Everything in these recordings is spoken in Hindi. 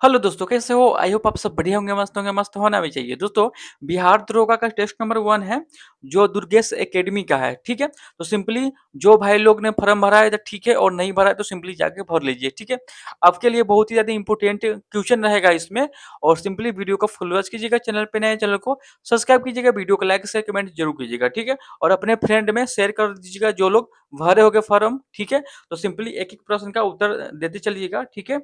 हेलो दोस्तों, कैसे हो? आई होप आप सब बढ़िया होंगे, मस्त होना भी चाहिए। दोस्तों, बिहार दरोगा का टेस्ट नंबर 1 है, जो दुर्गेश एकेडमी का है, ठीक है? तो सिंपली जो भाई लोग ने फॉर्म भरा है तो ठीक है, और नहीं भरा है तो सिंपली जाके भर लीजिए, ठीक है? आपके लिए बहुत ही ज़्यादा इंपॉर्टेंट क्वेश्चन रहेगा इसमें, और सिंपली वीडियो को फुल वॉच कीजिएगा, चैनल पे नए चैनल को सब्सक्राइब कीजिएगा, वीडियो को लाइक, शेयर, कमेंट जरूर कीजिएगा, ठीक है? और अपने फ्रेंड में शेयर कर दीजिएगा जो लोग भरे होंगे फॉर्म, ठीक है? तो सिंपली एक-एक प्रश्न का उत्तर देते चलिएगा, ठीक है?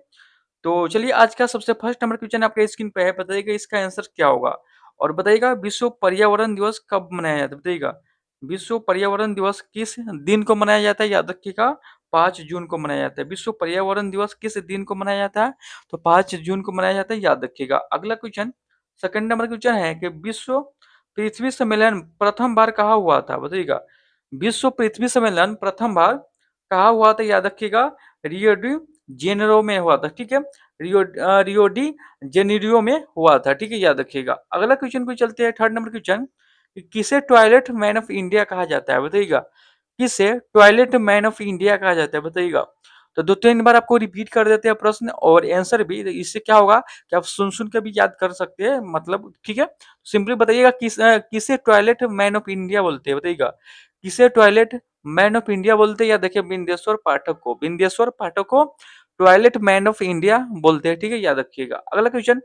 तो चलिए, आज का सबसे फर्स्ट नंबर क्वेश्चन आपके स्क्रीन पे है। बताइएगा इसका आंसर क्या होगा? और बताइएगा विश्व पर्यावरण दिवस कब मनाया जाता है? बताइएगा विश्व पर्यावरण दिवस किस दिन को मनाया जाता है? याद रखिएगा, 5 जून को मनाया जाता है। विश्व पर्यावरण दिवस किस दिन को मनाया जाता है? तो 5 जून को मनाया जाता है, याद रखिएगा। अगला क्वेश्चन, सेकंड नंबर क्वेश्चन है कि विश्व पृथ्वी सम्मेलन प्रथम बार कहाँ हुआ था? बताइएगा विश्व पृथ्वी सम्मेलन प्रथम बार कहाँ हुआ था? याद रखिएगा, रियो डी जेनेरो में हुआ था, ठीक है? रियो डी जेनेरियो में हुआ था, ठीक है? याद रखिएगा। अगला क्वेश्चन पे चलते हैं, थर्ड नंबर क्वेश्चन, किसे टॉयलेट मैन ऑफ इंडिया कहा जाता है? बताइएगा किसे टॉयलेट मैन ऑफ इंडिया कहा जाता है? बताइएगा। तो 2-3 बार आपको रिपीट कर देते हैं प्रश्न और आंसर भी। तो इससे क्या होगा कि आप सुन-सुन के भी याद कर सकते हैं, मतलब ठीक है? सिंपली बताइएगा किसे टॉयलेट मैन ऑफ इंडिया बोलते हैं? बताइएगा किसे टॉयलेट मैन ऑफ इंडिया बोलते हैं? या देखिए, बिंदेश्वर पाठक को, बिंदेश्वर पाठक को टॉयलेट मैन ऑफ इंडिया बोलते हैं, ठीक है? याद रखिएगा। अगला क्वेश्चन,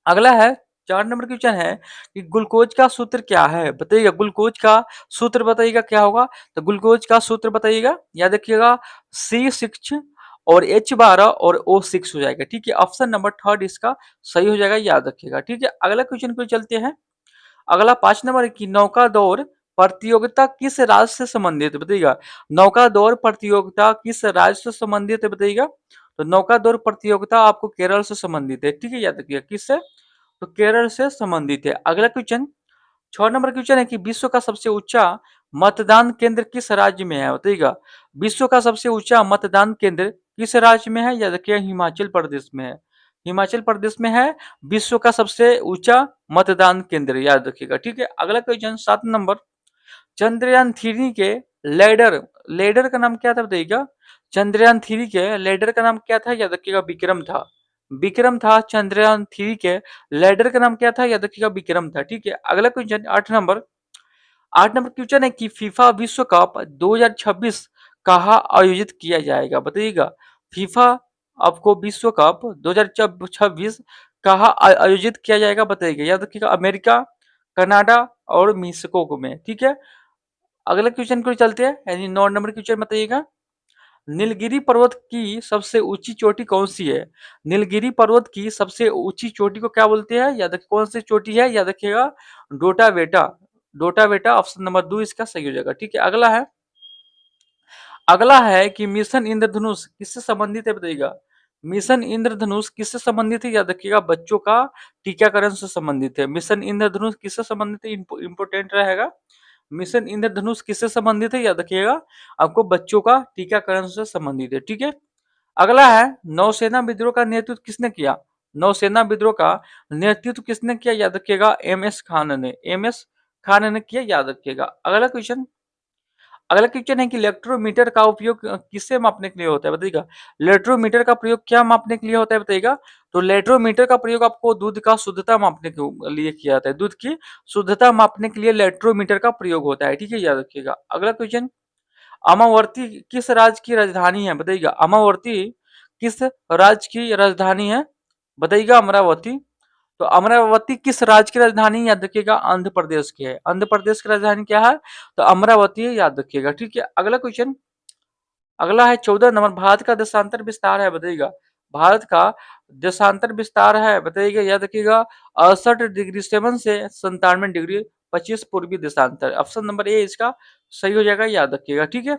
अगला है, 4 नंबर क्वेश्चन है कि ग्लूकोज का सूत्र क्या है? बताइएगा ग्लूकोज का सूत्र बताइएगा क्या होगा? तो ग्लूकोज का सूत्र बताइएगा, याद रखिएगा, C6 और H12 और O6 हो जाएगा, ठीक है? ऑप्शन नंबर थर्ड इसका सही हो जाएगा, याद रखिएगा, ठीक है? अगला क्वेश्चन पे चलते हैं। अगला 5 नंबर है कि नौका दौड़ प्रतियोगिता किस राज्य से संबंधित है? बताइएगा नौका दौड़ प्रतियोगिता किस राज्य से संबंधित है? बताइएगा। तो नौका दौड़ प्रतियोगिता आपको केरल से संबंधित है, ठीक है? याद रखिएगा, किससे? तो केरल से संबंधित है। अगला क्वेश्चन, 6 नंबर क्वेश्चन है कि विश्व का सबसे ऊंचा मतदान केंद्र किस राज्य में है? बताइएगा विश्व का सबसे ऊंचा मतदान केंद्र किस राज्य में है? याद रखिएगा, हिमाचल प्रदेश में है। हिमाचल प्रदेश में है विश्व का सबसे ऊंचा मतदान केंद्र, याद रखिएगा, ठीक है? अगला क्वेश्चन, 7 नंबर, चंद्रयान 3 के लैडर लैडर का नाम क्या था? बताइएगा चंद्रयान 3 के लैडर का नाम क्या था? याद रखिएगा, विक्रम था। विक्रम था। चंद्रयान 3 के लैडर का नाम क्या था? याद रखिएगा, विक्रम था, ठीक है? अगला क्वेश्चन, 8 नंबर क्वेश्चन है कि फीफा विश्व कप 2026 कहाँ आयोजित किया जाएगा? बताइएगा फीफा आपको विश्व कप 2026 कहाँ आयोजित किया जाएगा? बताइएगा, याद रखिएगा, अमेरिका, कनाडा और मेक्सिको में, ठीक है? अगले क्वेश्चन को चलते हैं, यानी 9 नंबर क्वेश्चन बताइएगा, नीलगिरी पर्वत की सबसे ऊंची चोटी कौन सी है? नीलगिरी पर्वत की सबसे ऊंची चोटी को क्या बोलते हैं? याद रखिए, कौन सी चोटी है? याद रखिएगा, डोटावेटा। डोटावेटा ऑप्शन नंबर 2 इसका सही हो जाएगा, ठीक है? अगला है कि मिशन इंद्रधनुष किससे संबंधित है? बताइएगा मिशन इंद्रधनुष किससे संबंधित है? याद रखिएगा, बच्चों का टीकाकरण से संबंधित है। मिशन इंद्रधनुष किससे संबंधित है? इंपोर्टेंट रहेगा। मिशन इंद्रधनुष किससे संबंधित है? याद रखिएगा, आपको बच्चों का टीकाकरण से संबंधित है, ठीक है? अगला है, नौसेना विद्रोह का नेतृत्व किसने किया? नौसेना विद्रोह का नेतृत्व किसने किया? याद रखिएगा, एमएस खान ने, एमएस खान ने किया, याद रखिएगा। अगला क्वेश्चन है कि इलेक्ट्रोमीटर का उपयोग किससे मापने के लिए होता है? बताइएगा इलेक्ट्रोमीटर का प्रयोग क्या मापने के लिए होता है? बताइएगा। तो इलेक्ट्रोमीटर का प्रयोग आपको दूध का शुद्धता मापने के लिए किया जाता है। दूध की शुद्धता मापने के लिए इलेक्ट्रोमीटर का प्रयोग होता है, ठीक है? याद रखिएगा। अगला क्वेश्चन, अमावर्ती किस राज्य की राजधानी है? बताइएगा अमावर्ती किस राज्य की राजधानी है? बताइएगा अमरावती। तो अमरावती किस राज्य की राजधानी? याद रखिएगा, आंध्र प्रदेश की है। आंध्र प्रदेश की राजधानी क्या है? तो अमरावती है, याद रखिएगा, ठीक है? अगला क्वेश्चन, अगला है 14 नंबर, भारत का देशांतर विस्तार है? बताइएगा भारत का देशांतर विस्तार है, बताइएगा, याद रखिएगा, 68°7 से 97° 25 पूर्वी देशांतर। ऑप्शन नंबर ए इसका सही हो जाएगा, याद रखिएगा, ठीक है?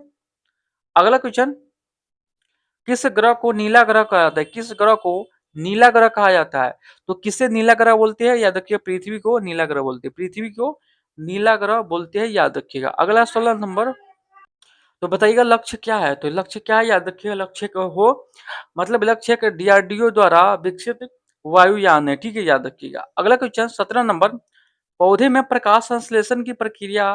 अगला क्वेश्चन, किस ग्रह को नीला ग्रह कहा जाता है? किस ग्रह को नीला ग्रह कहा जाता है? तो किसे नीला ग्रह बोलते हैं? याद रखिए, पृथ्वी को नीला ग्रह बोलते हैं। पृथ्वी को नीला ग्रह बोलते हैं, याद रखिएगा। अगला 16 नंबर, तो बताइएगा लक्ष्य क्या है? तो लक्ष्य क्या है? याद रखिएगा, लक्ष्य को हो मतलब लक्ष्य एक डीआरडीओ द्वारा विकसित वायुयान है, ठीक है? याद रखिएगा। अगला क्वेश्चन 17 नंबर, पौधे में प्रकाश संश्लेषण की प्रक्रिया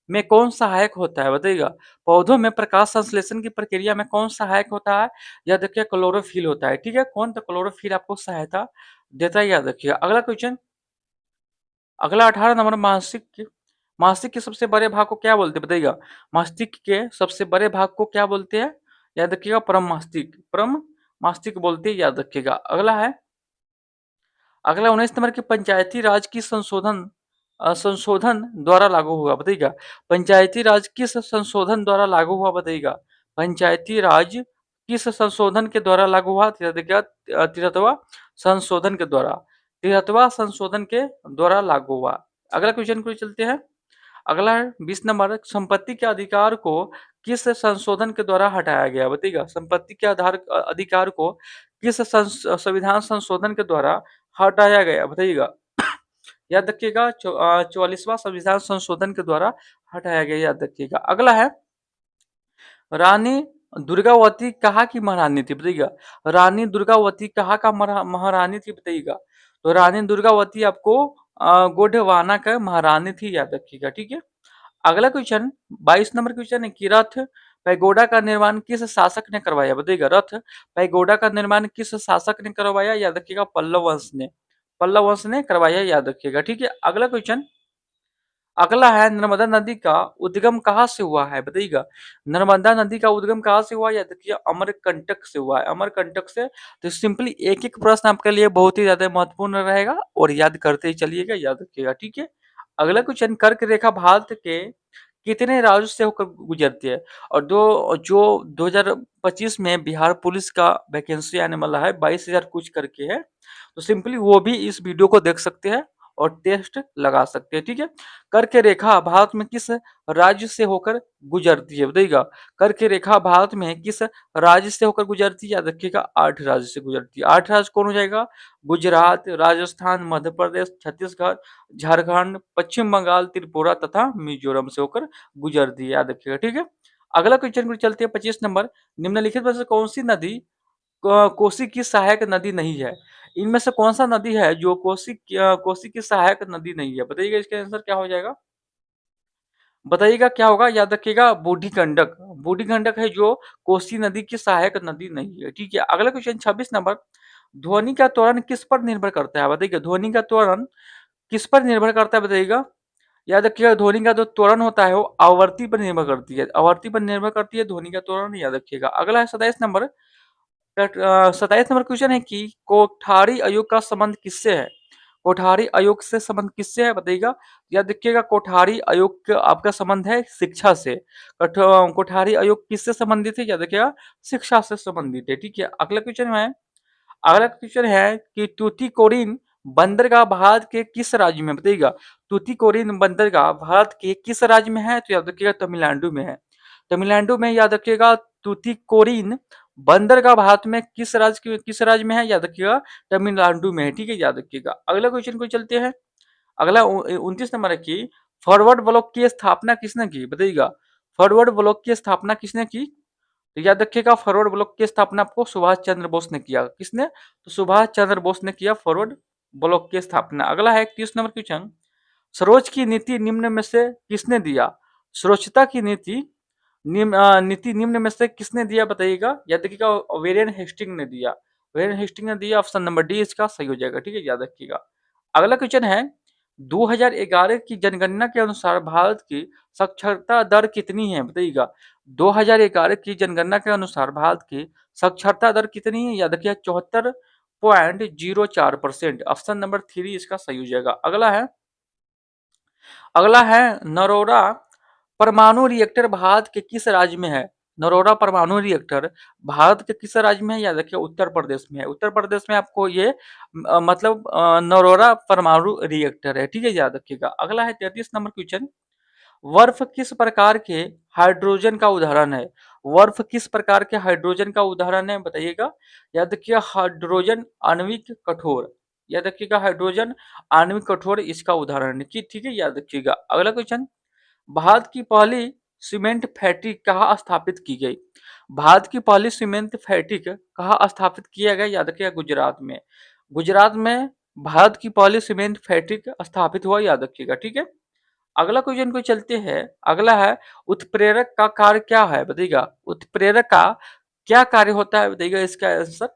में कौन सहायक होता है बताइएगा? पौधों में प्रकाश संश्लेषण की प्रक्रिया में कौन सहायक होता है? याद रखिए क्लोरोफिल होता है, ठीक है? कौन? तो क्लोरोफिल आपको सहायता देता है, याद रखिएगा। अगला क्वेश्चन, अगला 18 नंबर, मासिक के सबसे बड़े भाग को क्या बोलते हैं बताइएगा? मस्तिष्क के सबसे बड़े भाग को क्या बोलते हैं? याद रखिएगा परम मस्तिष्क, परम मस्तिष्क बोलते हैं, याद रखिएगा। अगला 19 नंबर की पंचायती राज की संशोधन द्वारा लागू हुआ बताइएगा? पंचायती राज किस संशोधन द्वारा लागू हुआ बताइएगा? पंचायती राज किस संशोधन के द्वारा लागू हुआ? तो देखिएगा 73वां संशोधन के द्वारा, 73वां संशोधन के द्वारा लागू हुआ। अगला क्वेश्चन को चलते हैं। अगला है 20 नंबर, संपत्ति के अधिकार को किस संशोधन के द्वारा हटाया गया बताइएगा? संपत्ति के अधिकार को किस संविधान संशोधन के द्वारा हटाया गया बताइएगा? याद रखिएगा 44वां संविधान संशोधन के द्वारा हटाया गया, याद रखिएगा। अगला है, रानी दुर्गावती कहाँ की महारानी थी बताइएगा? रानी दुर्गावती कहाँ का महारानी थी बताइएगा? तो रानी दुर्गावती आपको गोंडवाना का महारानी थी, याद रखिएगा, ठीक है। अगला क्वेश्चन 22 नंबर क्वेश्चन है कि रथ पैगोडा का निर्माण किस शासक ने करवाया बताइएगा? रथ पैगोडा का निर्माण किस शासक ने करवाया? याद रखिएगा पल्लव वंश ने, पल्लव वंश ने करवाया, याद रखिएगा, ठीक है। अगला क्वेश्चन, अगला है, नर्मदा नदी का उद्गम कहाँ से हुआ है बताइएगा? नर्मदा नदी का उद्गम कहाँ से हुआ? याद रखिए अमरकंटक से हुआ है, अमरकंटक से। तो सिंपली एक एक प्रश्न आपके लिए बहुत ही ज्यादा महत्वपूर्ण रहेगा और याद करते ही चलिएगा, याद रखिएगा, ठीक है। अगला क्वेश्चन, कर्क रेखा भारत के कितने राज्यों से होकर गुजरती है? और दो जो 2025 में बिहार पुलिस का वैकेंसी आने वाला है 22,000 कुछ करके है, तो सिंपली वो भी इस वीडियो को देख सकते हैं और टेस्ट लगा सकते हैं, ठीक है। कर्क रेखा भारत में किस राज्य से होकर गुजरती है बताइएगा? कर्क रेखा भारत में किस राज्य से होकर गुजरती है? याद रखिएगा 8 राज्य से गुजरती है। 8 राज्य कौन हो जाएगा? गुजरात, राजस्थान, मध्य प्रदेश, छत्तीसगढ़, झारखंड, पश्चिम बंगाल, त्रिपुरा तथा मिजोरम से होकर गुजरती है, याद रखिएगा, ठीक है। अगला क्वेश्चन को चलते हैं 25 नंबर, निम्नलिखित में से कौन सी नदी कोसी की सहायक नदी नहीं है? इनमें से कौन सा नदी है जो कोसी की सहायक नदी नहीं है बताइएगा? इसका आंसर क्या हो जाएगा? बताइएगा क्या होगा? याद रखिएगा बूढ़ी गंडक, बूढ़ी गंडक है जो कोसी नदी की सहायक नदी नहीं है, ठीक है। अगला क्वेश्चन 26 नंबर, ध्वनि का त्वरण किस पर निर्भर करता है बताइएगा? ध्वनि का त्वरण किस पर निर्भर करता है बताइएगा? याद रखिएगा ध्वनि का जो त्वरण होता है वो आवर्ती पर निर्भर करती है, आवर्ती पर निर्भर करती है ध्वनि का त्वरण, याद रखिएगा। अगला है 27 नंबर, 27 नंबर क्वेश्चन है कि कोठारी आयोग का संबंध किससे है? कोठारी आयोग से संबंध किससे है बताइएगा? याद रखिएगा कोठारी आयोग का आपका संबंध है शिक्षा से। कोठारी आयोग किससे संबंधित है? याद रखिएगा शिक्षा से संबंधित है, ठीक है। अगला क्वेश्चन है कि तूतीकोरिन बंदरगाह भारत के किस राज्य में बताइएगा? तूतीकोरिन बंदरगाह भारत के किस राज्य में है? तो याद रखिएगा तमिलनाडु में है, तमिलनाडु में, याद रखिएगा। तूतीकोरिन बंदरगाह भारत में किस राज्य में है? याद रखिएगा तमिलनाडु में है, ठीक है, याद रखिएगा। अगला क्वेश्चन को चलते हैं। अगला 29 नंबर है कि फॉरवर्ड ब्लॉक की स्थापना किसने की बताइएगा? फॉरवर्ड ब्लॉक की स्थापना किसने की? तो याद रखिएगा फॉरवर्ड ब्लॉक की स्थापना आपको सुभाष चंद्र बोस ने किया। किसने? तो सुभाष चंद्र बोस ने किया फॉरवर्ड ब्लॉक की स्थापना। अगला है 31 नंबर क्वेश्चन, सरोज की नीति निम्न में से किसने दिया? सुरक्षता की नीति निम्न में से किसने दिया बताइएगा? याद रखिएगा वेरियन हेस्टिंग ने दिया, वेरियन हेस्टिंग ने दिया। ऑप्शन नंबर डी इसका सही हो जाएगा, ठीक है, याद रखिएगा। अगला क्वेश्चन है 2011 की जनगणना के अनुसार भारत की साक्षरता दर कितनी है बताइएगा? 2011 की जनगणना के अनुसार भारत की साक्षरता दर कितनी है? याद रखिए 74.04%। ऑप्शन नंबर 3 इसका सही हो जाएगा। अगला है नरोरा परमाणु रिएक्टर भारत के किस राज्य में है? नरोरा परमाणु रिएक्टर भारत के किस राज्य में है? याद रखिए उत्तर प्रदेश में है। उत्तर प्रदेश में आपको ये मतलब नरोरा परमाणु रिएक्टर है, ठीक है, याद रखिएगा। अगला है 33 नंबर क्वेश्चन, वर्फ किस प्रकार के हाइड्रोजन का उदाहरण है? वर्फ किस प्रकार के हाइड्रोजन का उदाहरण है बताइएगा? याद रखिएगा हाइड्रोजन आणविक कठोर, याद रखिएगा हाइड्रोजन आणविक कठोर इसका उदाहरण है, ठीक है, याद रखिएगा। अगला क्वेश्चन, भारत की पहली सीमेंट फैक्ट्री कहाँ स्थापित की गई? भारत की पहली सीमेंट फैक्ट्री कहाँ स्थापित किया गया? याद रखिएगा गुजरात में, गुजरात में भारत की पहली सीमेंट फैक्ट्री स्थापित हुआ, याद रखिएगा, ठीक है। अगला क्वेश्चन को चलते हैं। अगला है उत्प्रेरक का कार्य क्या है बताइएगा। उत्प्रेरक का क्या कार्य होता है बताइएगा इसका आंसर।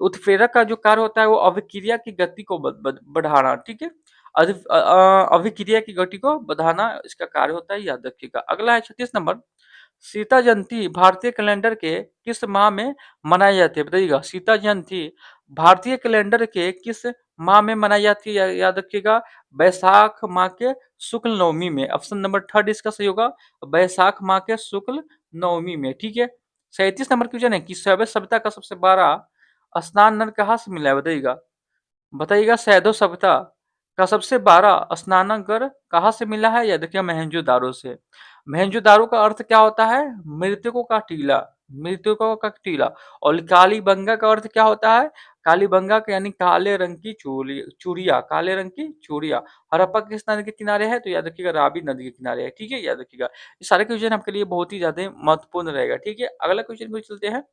उत्प्रेरक का जो कार्य होता है वो अभिक्रिया की गति को बढ़ाना, ठीक है। अभिक्रिया की गति को बढ़ाना इसका कार्य होता है, याद रखिएगा। अगला है 36 नंबर। सीता जयंती भारतीय कैलेंडर के किस माह में मनाई जाती है बताइएगा। सीता जयंती भारतीय कैलेंडर के किस माह में मनाई जाती है, याद रखिएगा। बैसाख माह के शुक्ल नवमी में। ऑप्शन नंबर थर्ड इसका सही होगा, बैसाख माह के शुक्ल नवमी में, ठीक है। 37 नंबर क्वेश्चन है कि शैव सभ्यता का सबसे बड़ा स्नान नल कहाँ से मिला है बताइएगा। बताइएगा शैव सभ्यता का सबसे बड़ा स्नानागार कहाँ से मिला है, या देखिए मोहनजोदारो से। मोहनजोदारो का अर्थ क्या होता है, मृतकों का टीला, मृतकों का टीला। और कालीबंगा का अर्थ क्या होता है, कालीबंगा का यानी काले रंग की चूड़िया, काले रंग की चूड़िया। हड़प्पा किस नदी के किनारे है, तो याद रखिएगा रावी नदी के किनारे है, ठीक है, याद रखिएगा। ये सारे क्वेश्चन आपके लिए बहुत ही ज्यादा महत्वपूर्ण रहेगा, ठीक है। अगला क्वेश्चन को चलते हैं।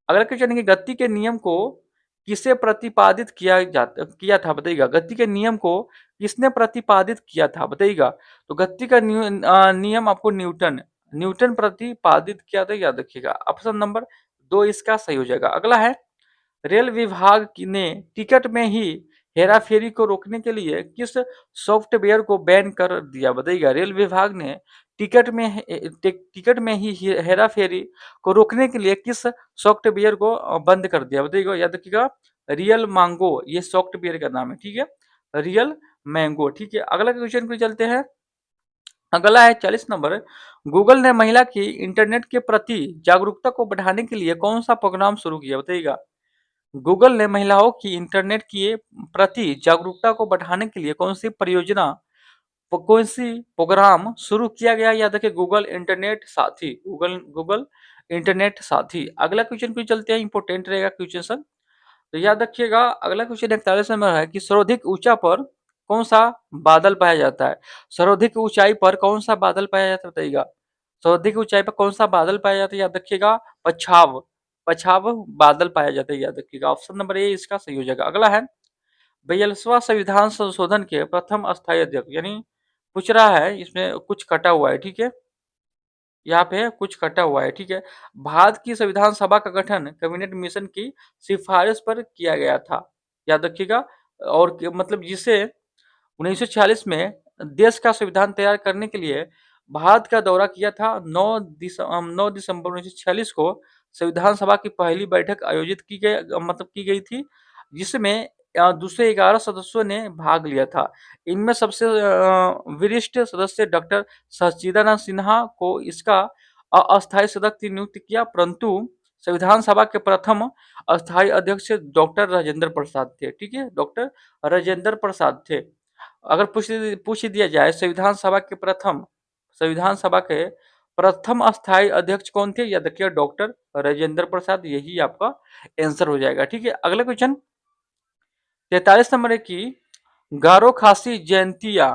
अगला क्वेश्चन है कि गति के नियम को किसे प्रतिपादित किया था बताइएगा। गति के नियम को किसने प्रतिपादित किया था बताइएगा। तो गति का नियम आपको न्यूटन न्यूटन प्रतिपादित किया था, याद रखिएगा। ऑप्शन नंबर 2 इसका सही हो जाएगा। अगला है रेल विभाग ने टिकट में ही हेराफेरी को रोकने के लिए किस सॉफ्टवेयर को बैन कर दिया बताइएगा। रेल विभाग ने टिकट में ही हेराफेरी को रोकने के लिए किस सॉफ्टवेयर को बंद कर दिया बताइएगा, याद रखिएगा। रियल मांगो ये सॉफ्टवेयर का नाम है, ठीक है, रियल मैंगो, ठीक है। अगला क्वेश्चन को चलते हैं। अगला है 40 नंबर। गूगल ने महिला की इंटरनेट के प्रति जागरूकता को बढ़ाने के लिए कौन सा प्रोग्राम शुरू किया बताइएगा। गूगल ने महिलाओं की इंटरनेट के प्रति जागरूकता को बढ़ाने के लिए कौन सी परियोजना, कौन सी प्रोग्राम शुरू किया गया, याद रखिए गूगल इंटरनेट साथी, गूगल गूगल इंटरनेट साथी। अगला क्वेश्चन को चलते हैं, इंपोर्टेंट रहेगा क्वेश्चन सर। तो याद रखिएगा अगला क्वेश्चन 41 नंबर है कि सर्वाधिक ऊंचा पर कौन सा बादल पाया जाता है। सर्वाधिक ऊंचाई पर कौन सा बादल पाया जाता है बताइएगा। सर्वाधिक ऊंचाई पर कौन सा बादल पाया जाता है, याद रखिएगा पछाव, पछाव बादल पाया जाता है, याद रखिएगा। ऑप्शन नंबर ए इसका सही हो जाएगा। अगला है 42वां संविधान संशोधन के प्रथम स्थायी अध्यक्ष, यानी पूछ रहा है इसमें कुछ कटा हुआ है, ठीक है, यहाँ पे कुछ कटा हुआ है, ठीक है। भारत की संविधान सभा का गठन कैबिनेट मिशन की सिफारिश पर किया गया था, याद रखिएगा। और मतलब जिसे 1946 में देश का संविधान तैयार करने के लिए भारत का दौरा किया था। 9 दिसंबर 1946 को संविधान सभा की पहली बैठक आयोजित की गई थी, जिसमें दूसरे 11 सदस्यों ने भाग लिया था। इनमें सबसे वरिष्ठ सदस्य डॉक्टर सच्चिदानंद सिन्हा को इसका अस्थायी सदस्य नियुक्त किया, परंतु संविधान सभा के प्रथम अस्थायी अध्यक्ष डॉक्टर राजेंद्र प्रसाद थे, ठीक है, डॉक्टर राजेंद्र प्रसाद थे। अगर पूछ दिया जाए संविधान सभा के प्रथम अस्थायी अध्यक्ष कौन थे, याद रखिए डॉक्टर राजेंद्र प्रसाद, यही आपका आंसर हो जाएगा, ठीक है। अगला क्वेश्चन 43 नंबर है कि गारो खासी जयंतिया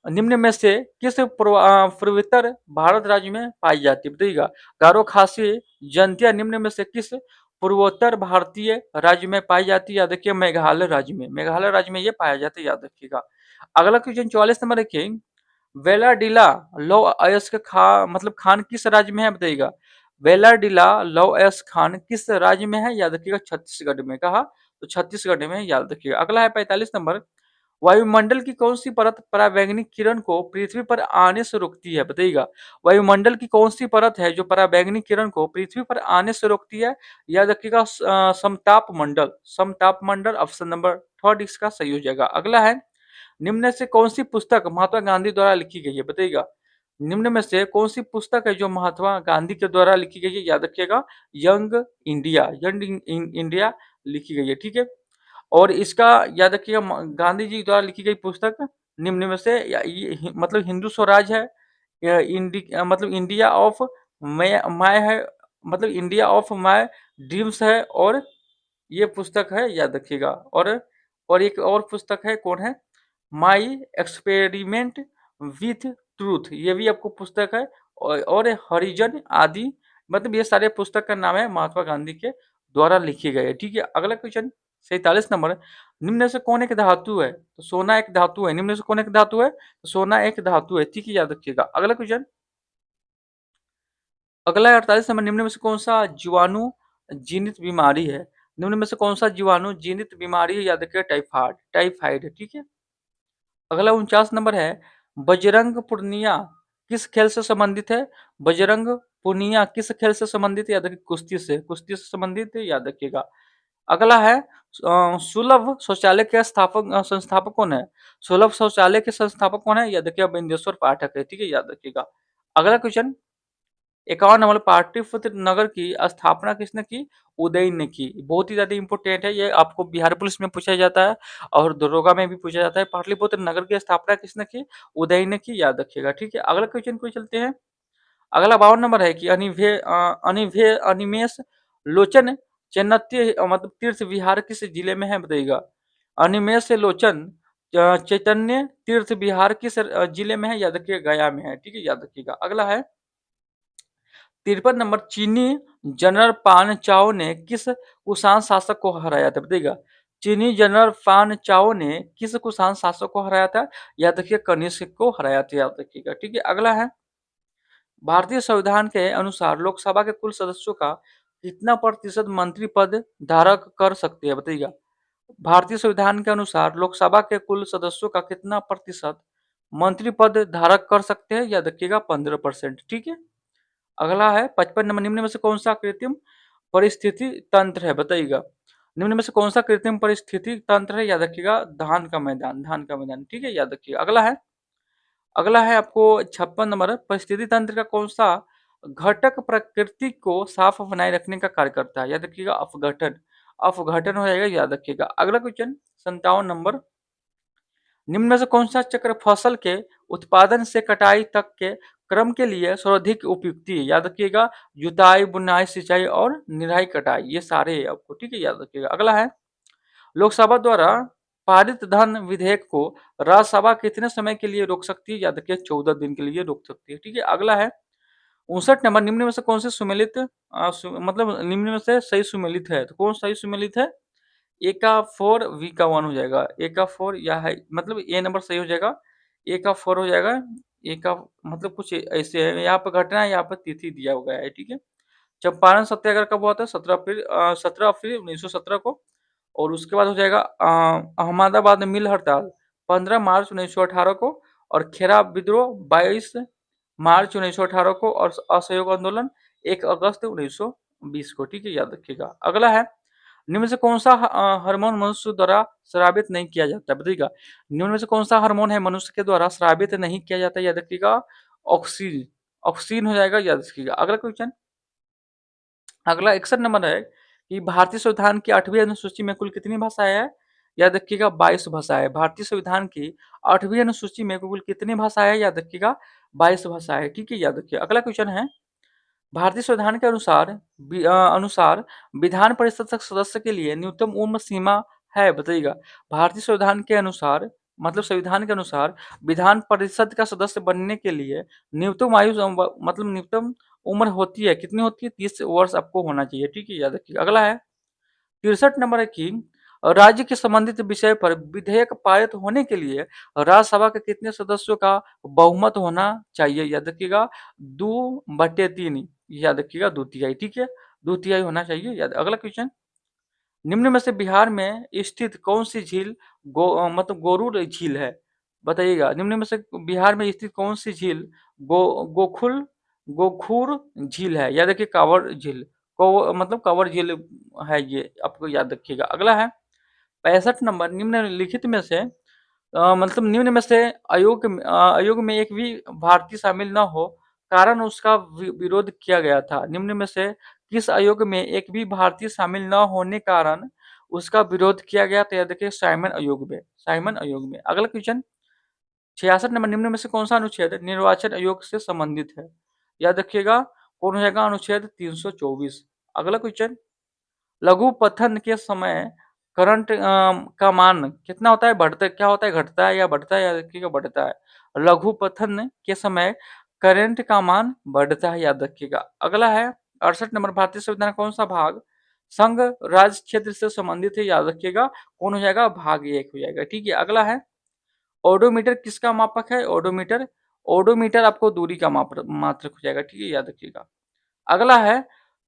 निम्न में से किस पूर्वोत्तर भारत राज्य में पाई जाती है बताइएगा। गारो खासी जयंतिया निम्न में से किस पूर्वोत्तर भारतीय राज्य में पाई जाती है, याद रखिए मेघालय राज्य में, मेघालय राज्य में ये पाया जाता है, याद रखिएगा। अगला क्वेश्चन 44 नंबर देखिए। वेलाडिला लौ अयस्क मतलब खान किस राज्य में है बताइएगा। वेलाडिला लौ अयस्क खान किस राज्य में है, याद रखिएगा छत्तीसगढ़ में, कहा तो छत्तीसगढ़ में, याद रखिएगा। अगला है 45 नंबर। वायुमंडल की कौन सी परत पराबैंगनी किरण को पृथ्वी पर आने से रोकती है बताइएगा। वायुमंडल की कौन सी परत है जो पराबैंगनी किरण को पृथ्वी पर आने से रोकती है, याद रखिएगा समताप मंडल, समताप मंडल। ऑप्शन नंबर थर्ड इसका सही हो जाएगा। अगला है निम्न से कौन सी पुस्तक महात्मा गांधी द्वारा लिखी गई है बताइएगा। निम्न में से कौन सी पुस्तक है जो महात्मा गांधी के द्वारा लिखी गई है, याद रखिएगा यंग इंडिया, यंग इंडिया लिखी गई है, ठीक है। और इसका याद रखिएगा गांधी जी द्वारा लिखी गई पुस्तक निम्न में से मतलब हिंदू स्वराज है, मतलब इंडिया ऑफ माय है, मतलब इंडिया ऑफ माय ड्रीम्स है, और ये पुस्तक है, याद रखिएगा। और एक और पुस्तक है, कौन है, माई एक्सपेरिमेंट विथ ट्रूथ, ये भी आपको पुस्तक है। और हरिजन आदि, मतलब ये सारे पुस्तक का नाम है महात्मा गांधी के द्वारा लिखे गए, ठीक है। अगला क्वेश्चन 47 नंबर, निम्न में से कौन एक धातु है? तो सोना एक धातु है। निम्न में से कौन एक धातु है? तो सोना एक धातु है। ठीक है, याद रखिएगा। अगला क्वेश्चन, अगला है 48 नंबर, निम्न में से कौन सा जीवाणु जीनित बीमारी है? निम्न में से कौन सा जीवाणु जीनित बीमारी है? याद रखिएगा, टाइफाइड, टाइफाइड। ठीक है। अगला 49 नंबर है, बजरंग पूर्णिया किस खेल से संबंधित है? बजरंग पूर्णिया किस खेल से संबंधित है? याद रखिए, कुश्ती से संबंधित है, याद रखिएगा। अगला है सुलभ शौचालय के संस्थापक कौन है? सुलभ शौचालय के संस्थापक कौन है? याद रखिएगा, बिंदेश्वर पाठक है। ठीक है, याद रखिएगा। अगला क्वेश्चन, 51 नंबर, पाटलिपुत्र नगर की स्थापना किसने की? उदय ने की। बहुत ही ज्यादा इंपॉर्टेंट है ये, आपको बिहार पुलिस में पूछा जाता है और दरोगा में भी पूछा जाता है। पाटलिपुत्र नगर की स्थापना किसने की? उदय ने की, याद रखिएगा। ठीक है, अगला क्वेश्चन को चलते हैं। अगला 52 नंबर है कि अनिमेष लोचन चैतन्य मतलब तीर्थ विहार किस जिले में है? बताइएगा। अनिमेष लोचन चैतन्य तीर्थ विहार किस जिले में है? याद रखिएगा, गया में है। ठीक है, याद रखिएगा। अगला है 53 नंबर, चीनी जनरल पान चाओ ने किस कुषाण शासक को हराया था? बताइएगा। चीनी जनरल पान चाओ ने किस कुषाण शासक को हराया था? याद रखिए, कनिष्क को हराया था, याद रखिएगा। ठीक है, अगला है, भारतीय संविधान के अनुसार लोकसभा के कुल सदस्यों का कितना प्रतिशत मंत्री पद धारक कर सकते हैं? बताइएगा। भारतीय संविधान के अनुसार लोकसभा के कुल सदस्यों का कितना प्रतिशत मंत्री पद धारक कर सकते हैं? याद रखिएगा, 15%। ठीक है। अगला है 55 नंबर, निम्न में से कौन सा कृत्रिम परिस्थिति तंत्र है? बताइएगा। निम्न में से कौन सा कृत्रिम परिस्थिति तंत्र है? याद रखिएगा, धान का मैदान, धान का मैदान। ठीक है, याद रखिएगा। अगला है आपको 56 नंबर, परिस्थिति तंत्र का कौन सा घटक प्रकृति को साफ बनाए रखने का कार्य करता है? याद रखिएगा, अपघटन, अपघटन हो जाएगा, याद रखिएगा। अगला क्वेश्चन 57 नंबर, निम्न में से कौन सा चक्र फसल के उत्पादन से कटाई तक के क्रम के लिए सर्वाधिक उपयुक्ति है? याद रखिएगा, जुताई, बुनाई, सिंचाई और निराई कटाई, ये सारे है आपको। ठीक है, याद रखिएगा। अगला है, लोकसभा द्वारा पारित धन विधेयक को राज्यसभा कितने समय के लिए रोक सकती है? याद रखिए, 14 दिन के लिए रोक सकती है। ठीक है, अगला है 59 नंबर, निम्न में से कौन से सुमेलित मतलब निम्न में से सही सुमेलित है? तो कौन सही सुमेलित है? ए का 4, वी का 1 हो जाएगा। ए का 4 या है, मतलब ए नंबर सही हो जाएगा। ए का 4 हो जाएगा। ए का मतलब कुछ ऐसे है, यहाँ पे घटना है, यहाँ पे तिथि दिया हुआ है। ठीक है। चंपारण सत्याग्रह कब हुआ था? 17 अप्रैल 1917 को। और उसके बाद हो जाएगा अहमदाबाद में मिल हड़ताल 15 मार्च 1918 को। और खेरा विद्रोह 22 मार्च 1918 को। और असहयोग आंदोलन 1 अगस्त 1920 को। ठीक है, याद रखिएगा। अगला है, निम्न में से कौन सा हार्मोन मनुष्य द्वारा स्रावित नहीं किया जाता है? बताइएगा। निम्न में से कौन सा हार्मोन है मनुष्य के द्वारा स्रावित नहीं किया जाता है? याद रखिएगा, ऑक्सीन, ऑक्सीन हो जाएगा, याद रखिएगा। अगला क्वेश्चन, अगला 61 नंबर है कि भारतीय संविधान की 8वीं अनुसूची में कुल कितनी भाषाएं हैं? याद रखिएगा, 22 भाषाएं। भारतीय संविधान की 8वीं अनुसूची में कुल कितनी भाषाएं हैं? याद रखिएगा, 22 भाषाएं। ठीक है, याद रखिए। अगला क्वेश्चन है, भारतीय संविधान के अनुसार विधान परिषद सदस्य के लिए न्यूनतम उम्र सीमा है? बताइएगा। भारतीय संविधान के अनुसार, मतलब संविधान के अनुसार विधान परिषद का सदस्य बनने के लिए न्यूनतम आयु मतलब न्यूनतम उम्र होती है, कितनी होती है? 30 वर्ष आपको होना चाहिए। ठीक है, याद रखिए। अगला है 63 नंबर है कि राज्य के संबंधित विषय पर विधेयक पारित होने के लिए राज्यसभा के कितने सदस्यों का बहुमत होना चाहिए? याद रखिएगा, 2/3, याद रखिएगा, 2/3। ठीक है, 2/3 होना चाहिए, याद। अगला क्वेश्चन, निम्न में से बिहार में स्थित कौन सी झील मतलब गोरुड़ झील है? बताइएगा। निम्न में से बिहार में स्थित कौन सी झील गोखुल गोखुर झील है? याद रखिए, कांवर झील को मतलब कांवर झील है, ये आपको याद रखिएगा। अगला है 65 नंबर, निम्नलिखित में से मतलब निम्न में से आयोग में एक भी भारतीय शामिल न हो, कारण उसका विरोध किया गया था। निम्न में से किस आयोग में एक भी भारतीय शामिल न होने कारण उसका विरोध किया गया? तो याद रखिए, साइमन आयोग में, साइमन आयोग में। अगला क्वेश्चन 66 नंबर, निम्न में से कौन सा अनुच्छेद निर्वाचन आयोग से संबंधित है? याद रखिएगा, कौन हो जाएगा? अनुच्छेद 324। अगला क्वेश्चन, लघु पठन के समय करंट का मान कितना होता है? बढ़ता, क्या होता है? घटता है या बढ़ता है? याद रखिएगा, बढ़ता है। लघु पठन के समय करंट का मान बढ़ता है, याद रखिएगा। अगला है 68 नंबर, भारतीय संविधान कौन सा भाग संघ राज्य क्षेत्र से संबंधित है, याद रखिएगा कौन हो जाएगा, भाग 1 हो जाएगा। ठीक है, अगला है ओडोमीटर किसका मापक है, ओडोमीटर, ओडोमीटर आपको दूरी का मात्रक हो जाएगा। ठीक है, याद रखिएगा। अगला है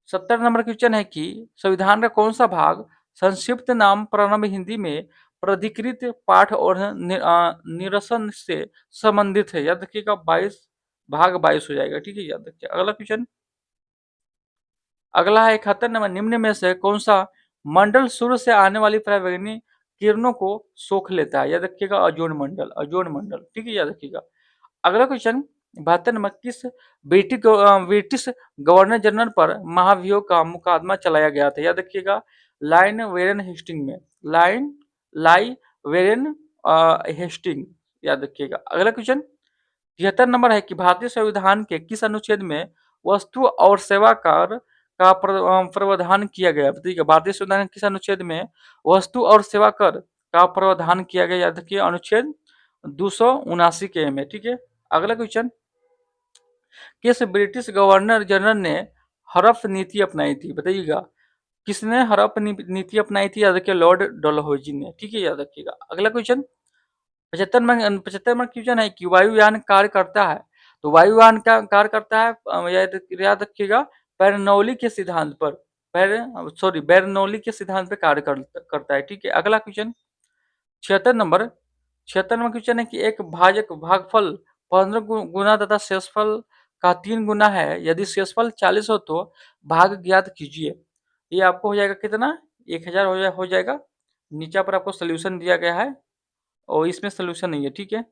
70 नंबर क्वेश्चन है कि संविधान का कौन सा भाग संक्षिप्त नाम प्रारंभ हिंदी में प्राधिकृत पाठ और निरसन से संबंधित है, याद रखिएगा 22 भाग 22 हो जाएगा। ठीक है, याद रखिए। अगला क्वेश्चन, अगला है 71 नंबर, निम्न में से कौन सा मंडल सूर्य से आने वाली पराबैंगनी किरणों को सोख लेता है, याद रखिएगा ओजोन मंडल, ओजोन मंडल। ठीक है, याद रखिएगा। अगला क्वेश्चन 72 नंबर, किस ब्रिटिश गवर्नर जनरल पर महाभियोग का मुकदमा चलाया गया था, याद रखिएगा लाइन वेरेन हेस्टिंग में, लाइन लाई वेरेन हेस्टिंग, याद रखिएगा। अगला क्वेश्चन 73 नंबर है कि भारतीय संविधान के किस अनुच्छेद में वस्तु और सेवा कर का प्रावधान किया गया, बताइएगा भारतीय संविधान के किस अनुच्छेद में वस्तु और सेवा कर का प्रावधान किया गया, याद रखिए अनुच्छेद 279 के में। ठीक है, अगला क्वेश्चन, किस ब्रिटिश गवर्नर जनरल ने हड़प नीति अपनाई थी, बताइएगा किसने हड़प नीति अपनाई थी, याद रखिए लॉर्ड डलहौजी ने। ठीक है, याद रखिएगा। अगला क्वेश्चन 75 में क्वेश्चन है कि वायुयान कार्य करता है, तो वायुयान क्या कार्य करता है, याद रखिएगा बेरनौली के सिद्धांत पर, बेरनौली के सिद्धांत पर कार्य करता है। ठीक है, अगला क्वेश्चन 76 नंबर, 76वां क्वेश्चन है कि एक भाजक भागफल 15 गुना तथा शेषफल का 3 गुना है, यदि शेषफल 40 हो तो भाग ज्ञात कीजिए। ये आपको हो जाएगा कितना, 1000 हो जाएगा। नीचे पर आपको सोल्यूशन दिया गया है और इसमें सोल्यूशन नहीं है। ठीक है,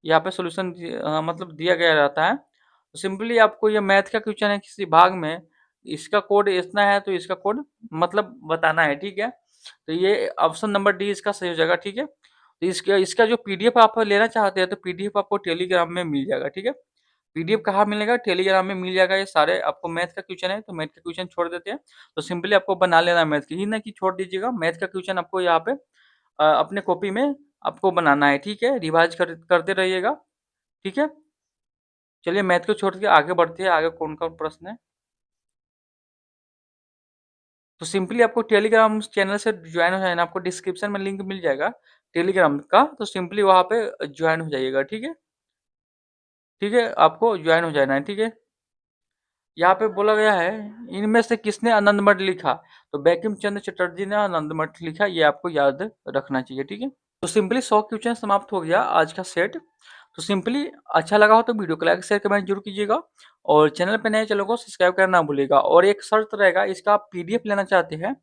यहाँ पे सोल्यूशन मतलब दिया गया रहता है। तो सिंपली आपको ये मैथ का क्वेश्चन है, किसी भाग में इसका कोड इतना है तो इसका कोड मतलब बताना है। ठीक है, तो ये ऑप्शन नंबर डी इसका सही हो जाएगा। ठीक है, तो इसका इसका जो पीडीएफ आप लेना चाहते हैं तो पीडीएफ आपको टेलीग्राम में मिल जाएगा। ठीक है, पीडीएफ कहाँ मिलेगा, टेलीग्राम में मिल जाएगा। ये सारे आपको मैथ का क्वेश्चन है तो मैथ का क्वेश्चन छोड़ देते हैं, तो सिंपली आपको बना लेना है मैथ की, ही ना कि छोड़ दीजिएगा। मैथ का क्वेश्चन आपको यहाँ पे अपने कॉपी में आपको बनाना है। ठीक है, रिवाइज करते रहिएगा। ठीक है, चलिए मैथ को छोड़ के आगे बढ़ते हैं, आगे कौन कौन प्रश्न है। तो सिंपली आपको टेलीग्राम चैनल से ज्वाइन हो जाना, आपको डिस्क्रिप्शन में लिंक मिल जाएगा टेलीग्राम का, तो सिंपली वहाँ पे ज्वाइन हो जाइएगा। ठीक है, ठीक है, आपको ज्वाइन हो जाना है। ठीक है, यहाँ पे बोला गया है इनमें से किसने आनंद मठ लिखा, तो बैंकिम चंद्र चटर्जी ने आनंद मठ लिखा, ये आपको याद रखना चाहिए। ठीक है, तो सिंपली 100 क्वेश्चन समाप्त हो गया आज का सेट। तो सिंपली अच्छा लगा हो तो वीडियो को लाइक शेयर कमेंट जरूर कीजिएगा, और चैनल पे नए चैनल को सब्सक्राइब करना ना भूलिएगा। और एक शर्त रहेगा, इसका आप पीडीएफ लेना चाहते हैं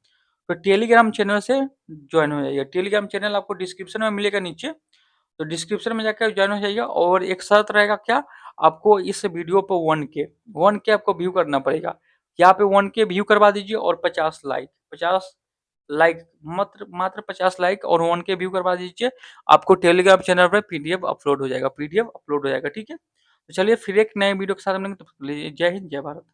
तो टेलीग्राम चैनल से ज्वाइन हो जाइए। टेलीग्राम चैनल आपको डिस्क्रिप्शन में मिलेगा नीचे, तो डिस्क्रिप्शन में जाकर ज्वाइन हो जाइए। और एक शर्त रहेगा क्या, आपको इस वीडियो पर 1K आपको व्यू करना पड़ेगा। यहाँ पे 1K व्यू करवा दीजिए और 50 लाइक मात्र मात्र 50 लाइक और 1K व्यू करवा दीजिए, आपको टेलीग्राम चैनल पर पीडीएफ अपलोड हो जाएगा। ठीक है, तो चलिए फिर एक नए वीडियो के साथ मिलेंगे, तो जय हिंद जय भारत।